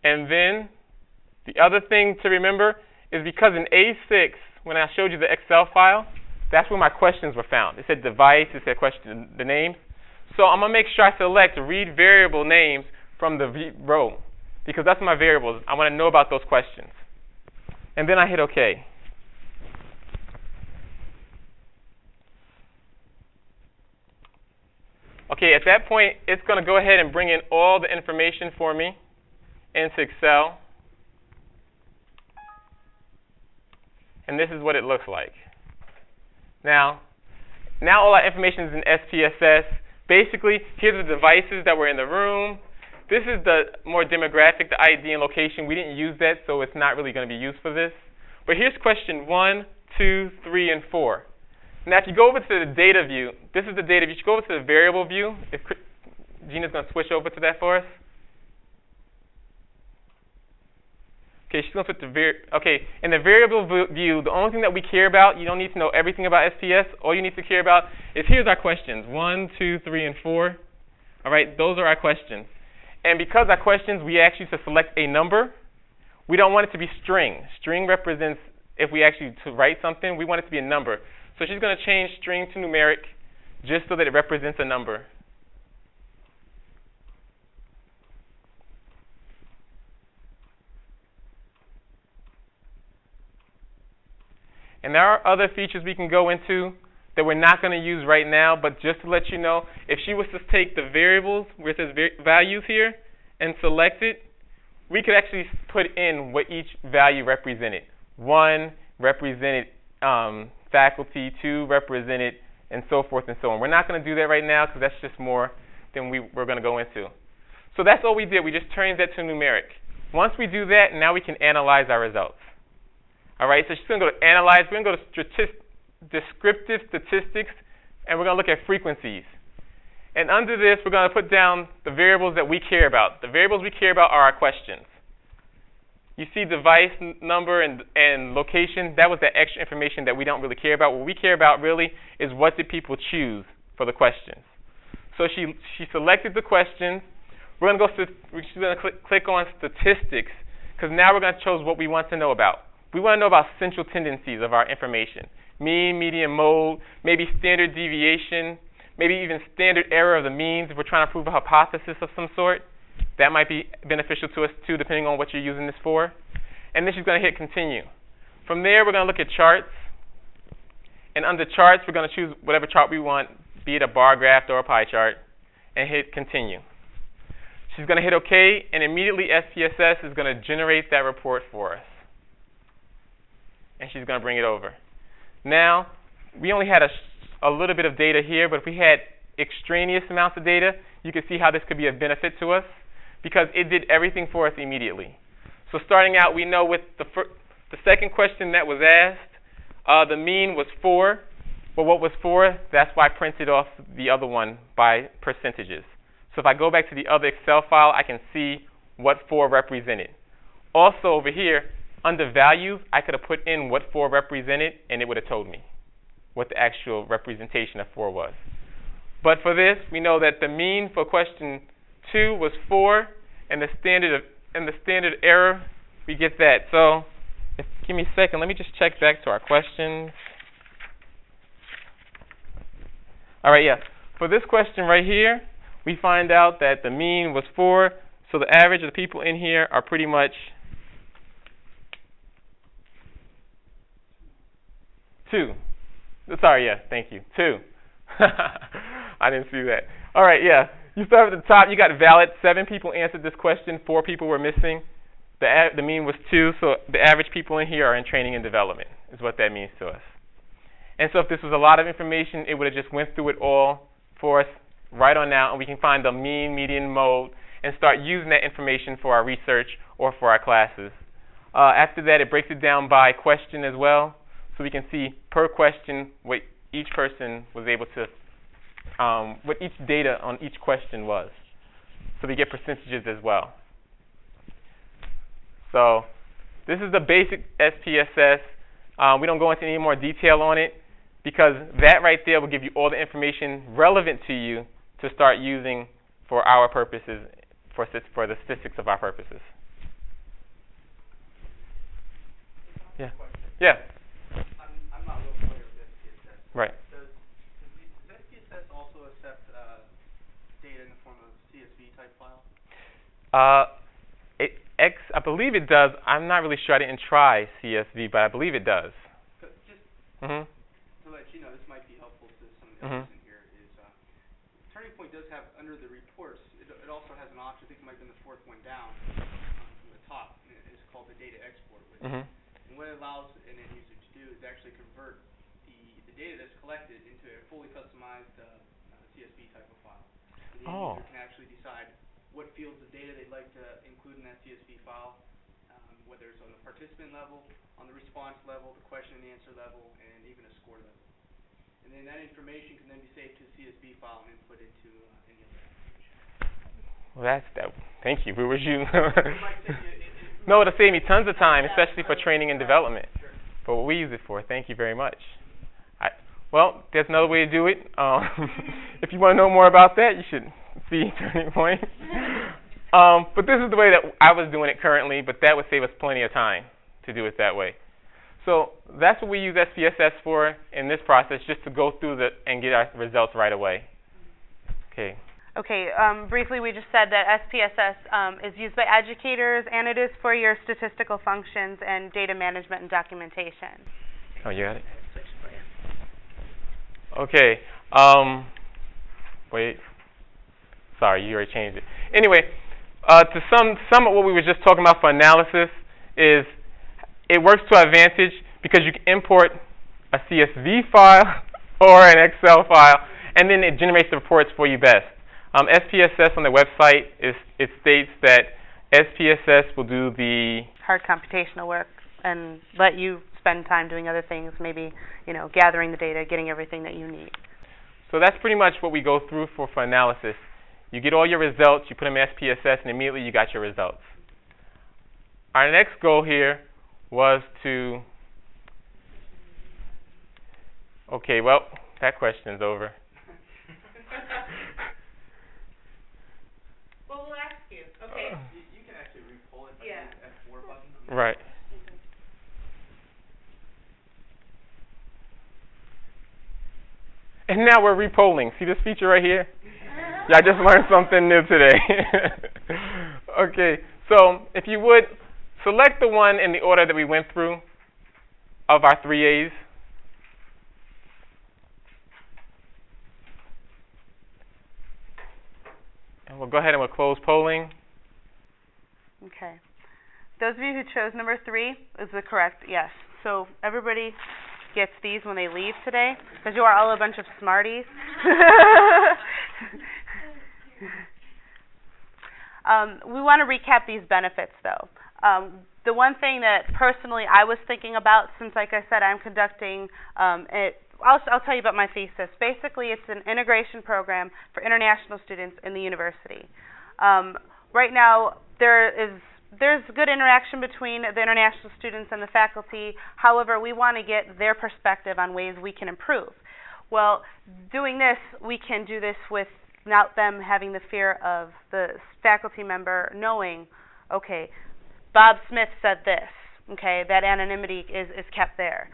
And then the other thing to remember is because in A6, when I showed you the Excel file, that's where my questions were found. It said device, it said question, the names. So I'm going to make sure I select read variable names from the row, because that's my variables. I want to know about those questions. And then I hit OK. Okay, at that point, it's going to go ahead and bring in all the information for me into Excel. And this is what it looks like. Now all that information is in SPSS. Basically, here are the devices that were in the room. This is the more demographic, the ID and location. We didn't use that, so it's not really going to be used for this. But here's question 1, 2, 3, and 4. Now, if you go over to the data view, this is the data view. You should go over to the variable view. If Gina's going to switch over to that for us. Okay, she's going to put the in the variable view, the only thing that we care about, you don't need to know everything about SPS. All you need to care about is here's our questions, 1, 2, 3, and 4. All right, those are our questions. And because our questions, we actually to select a number. We don't want it to be string. String represents, if we actually to write something, we want it to be a number. So she's going to change string to numeric just so that it represents a number. And there are other features we can go into that we're not going to use right now, but just to let you know, if she was to take the variables where it says values here and select it, we could actually put in what each value represented. 1 represented faculty, 2 represented, and so forth and so on. We're not going to do that right now because that's just more than we're going to go into. So that's all we did. We just turned that to numeric. Once we do that, now we can analyze our results. All right, so she's going to go to Analyze. We're going to go to Descriptive Statistics, and we're going to look at frequencies. And under this, we're going to put down the variables that we care about. The variables we care about are our questions. You see device number and location. That was the extra information that we don't really care about. What we care about really is what did people choose for the questions. So she selected the questions. We're going to she's going to click on Statistics, because now we're going to choose what we want to know about. We want to know about central tendencies of our information. Mean, median, mode, maybe standard deviation, maybe even standard error of the means if we're trying to prove a hypothesis of some sort. That might be beneficial to us too, depending on what you're using this for. And then she's going to hit Continue. From there, we're going to look at charts. And under charts, we're going to choose whatever chart we want, be it a bar graph or a pie chart, and hit Continue. She's going to hit OK, and immediately SPSS is going to generate that report for us. And she's going to bring it over. Now, we only had a little bit of data here, but if we had extraneous amounts of data, you can see how this could be of benefit to us because it did everything for us immediately. So starting out, we know with the second question that was asked, the mean was 4. Well, what was 4? That's why I printed off the other one by percentages. So if I go back to the other Excel file, I can see what 4 represented. Also over here, under values, I could have put in what 4 represented, and it would have told me what the actual representation of 4 was. But for this, we know that the mean for question 2 was 4, and the standard error, we get that. So give me a second. Let me just check back to our questions. All right, yeah. For this question right here, we find out that the mean was 4, so the average of the people in here are pretty much 2. Sorry, yeah, thank you. 2. I didn't see that. All right, yeah. You start at the top. You got valid. 7 people answered this question. 4 people were missing. The mean was 2, so the average people in here are in training and development is what that means to us. And so if this was a lot of information, it would have just went through it all for us right on now, and we can find the mean, median, mode, and start using that information for our research or for our classes. After that, it breaks it down by question as well. So we can see per question what each person was able to, what each data on each question was. So we get percentages as well. So this is the basic SPSS. We don't go into any more detail on it because that right there will give you all the information relevant to you to start using for our purposes, for the statistics of our purposes. Yeah. Yeah. I'm not real familiar with SPSS. Right. Does SPSS also accept data in the form of CSV type file? I believe it does. I'm not really sure. I didn't try CSV, but I believe it does. Just Mm-hmm. to let you know, this might be helpful to some of the Mm-hmm. others in here, is TurningPoint does have, under the reports, it also has an option, I think it might have been the fourth one down from the top, and it's called the data export widget. Mm-hmm. And what it allows an end user to do is actually convert the data that's collected into a fully customized CSV type of file. So the end user can actually decide what fields of data they'd like to include in that CSV file, whether it's on the participant level, on the response level, the question and answer level, and even a score level. And then that information can then be saved to a CSV file and input into any other application. Well, that's that. Thank you. We wish you. No, it'll save me tons of time, especially for training and development. Sure. For what we use it for. Thank you very much. Well, there's another way to do it. If you want to know more about that, you should see TurningPoint. But this is the way that I was doing it currently, but that would save us plenty of time to do it that way. So that's what we use SPSS for in this process, just to go through and get our results right away. Okay. Okay, briefly we just said that SPSS is used by educators, and it is for your statistical functions and data management and documentation. Oh, you got it? Okay. Wait. Sorry, you already changed it. Anyway, to sum up what we were just talking about for analysis is it works to our advantage because you can import a CSV file or an Excel file, and then it generates the reports for you best. SPSS on the website, it states that SPSS will do the hard computational work and let you spend time doing other things, maybe, gathering the data, getting everything that you need. So that's pretty much what we go through for analysis. You get all your results, you put them in SPSS, and immediately you got your results. Our next goal here was to... Okay, well, that question's over. Well, we'll ask you. Okay. You can actually re-pull it by the F4 button. Right. And now we're repolling. See this feature right here? Yeah, I just learned something new today. Okay, so if you would, select the one in the order that we went through of our 3 A's. And we'll go ahead and we'll close polling. Okay. Those of you who chose number 3 is the correct yes. So everybody gets these when they leave today, because you are all a bunch of smarties. We want to recap these benefits, though. The one thing that personally I was thinking about, since, like I said, I'm conducting I'll tell you about my thesis. Basically, it's an integration program for international students in the university. Right now, there's good interaction between the international students and the faculty. However, we want to get their perspective on ways we can improve. Well, doing this, we can do this without them having the fear of the faculty member knowing, okay, Bob Smith said this, okay, that anonymity is kept there.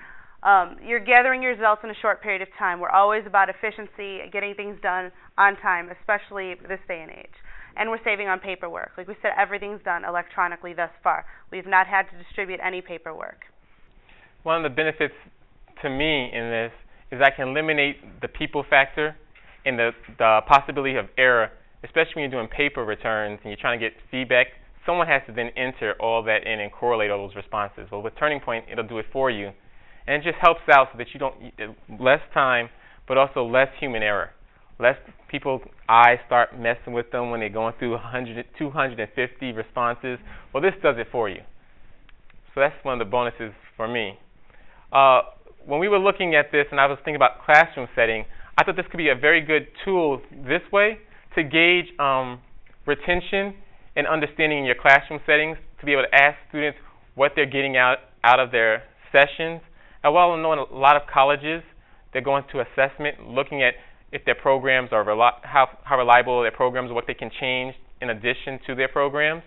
You're gathering your results in a short period of time. We're always about efficiency, getting things done on time, especially this day and age. And we're saving on paperwork. Like we said, everything's done electronically thus far. We've not had to distribute any paperwork. One of the benefits to me in this is I can eliminate the people factor and the possibility of error, especially when you're doing paper returns and you're trying to get feedback. Someone has to then enter all that in and correlate all those responses. Well, with TurningPoint, it'll do it for you. And it just helps out so that you don't less time, but also less human error. Less people's eyes start messing with them when they're going through 100, 250 responses. Well, this does it for you. So that's one of the bonuses for me. When we were looking at this and I was thinking about classroom setting, I thought this could be a very good tool this way to gauge retention and understanding in your classroom settings, to be able to ask students what they're getting out of their sessions. And while I know in a lot of colleges, they're going to assessment, looking at if their programs are how reliable their programs are, what they can change in addition to their programs.